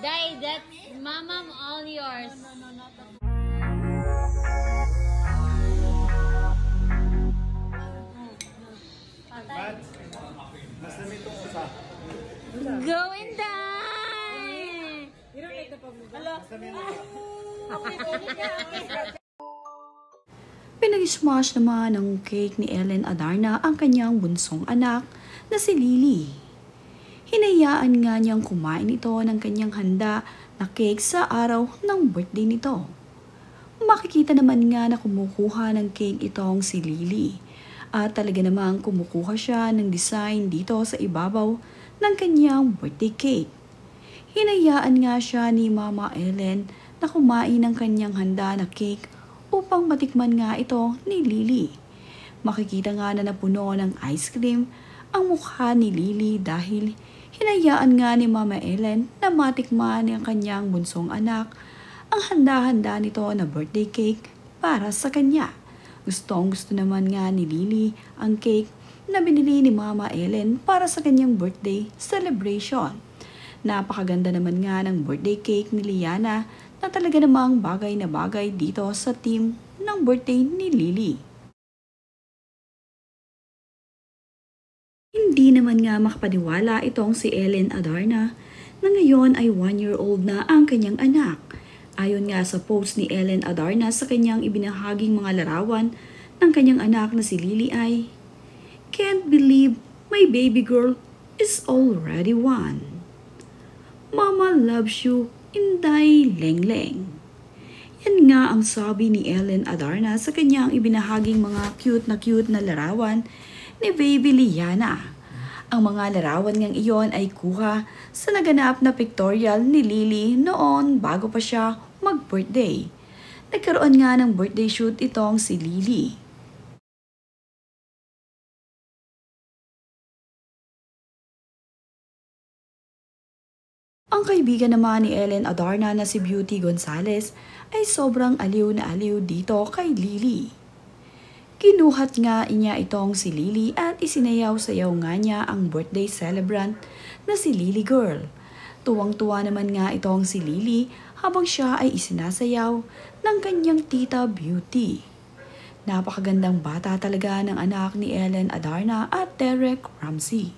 Dai, that mama, all yours. Mas lamig itong usa. Go and die! You don't like the public. Pinag-smash naman ng cake ni Ellen Adarna ang kanyang bunsong anak na si Lily. Hinayaan nga niyang kumain ito ng kanyang handa na cake sa araw ng birthday nito. Makikita naman nga na kumukuha ng cake itong si Lily at talaga namang kumukuha siya ng design dito sa ibabaw ng kanyang birthday cake. Hinayaan nga siya ni Mama Ellen na kumain ng kanyang handa na cake upang matikman nga ito ni Lily. Makikita nga na napuno ng ice cream ang mukha ni Lily dahil hinayaan nga ni Mama Ellen na matikman ng kanyang bunsong anak ang handa-handa nito na birthday cake para sa kanya. Gustong-gusto naman nga ni Lily ang cake na binili ni Mama Ellen para sa kanyang birthday celebration. Napakaganda naman nga ng birthday cake ni Liana na talaga namang bagay na bagay dito sa team ng birthday ni Lily. Hindi naman nga makapaniwala itong si Ellen Adarna na ngayon ay 1-year-old na ang kanyang anak. Ayon nga sa post ni Ellen Adarna sa kanyang ibinahaging mga larawan ng kanyang anak na si Lily ay, "Can't believe my baby girl is already 1. Mama loves you, Inday Lengleng." Yan nga ang sabi ni Ellen Adarna sa kanyang ibinahaging mga cute na larawan ni Baby Liana. Ang mga larawan ngang iyon ay kuha sa naganap na pictorial ni Lily noon bago pa siya mag-birthday. Nagkaroon nga ng birthday shoot itong si Lily. Ang kaibigan naman ni Ellen Adarna na si Beauty Gonzales ay sobrang aliw na aliw dito kay Lily. Kinuhat nga niya itong si Lily at isinayaw-sayaw nga niya ang birthday celebrant na si Lily Girl. Tuwang-tuwa naman nga itong si Lily habang siya ay isinasayaw ng kanyang tita Beauty. Napakagandang bata talaga ng anak ni Ellen Adarna at Derek Ramsey.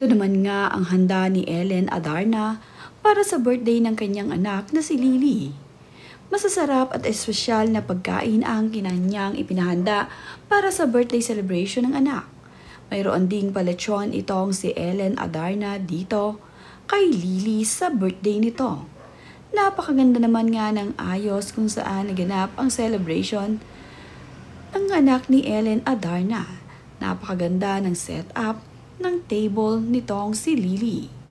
Ito naman nga ang handa ni Ellen Adarna para sa birthday ng kanyang anak na si Lily. Masasarap at espesyal na pagkain ang kanyang ipinahanda para sa birthday celebration ng anak. Mayroon ding palechon itong si Ellen Adarna dito kay Lily sa birthday nito. Napakaganda naman nga ng ayos kung saan naganap ang celebration ng anak ni Ellen Adarna. Napakaganda ng setup ng table nitong si Lily.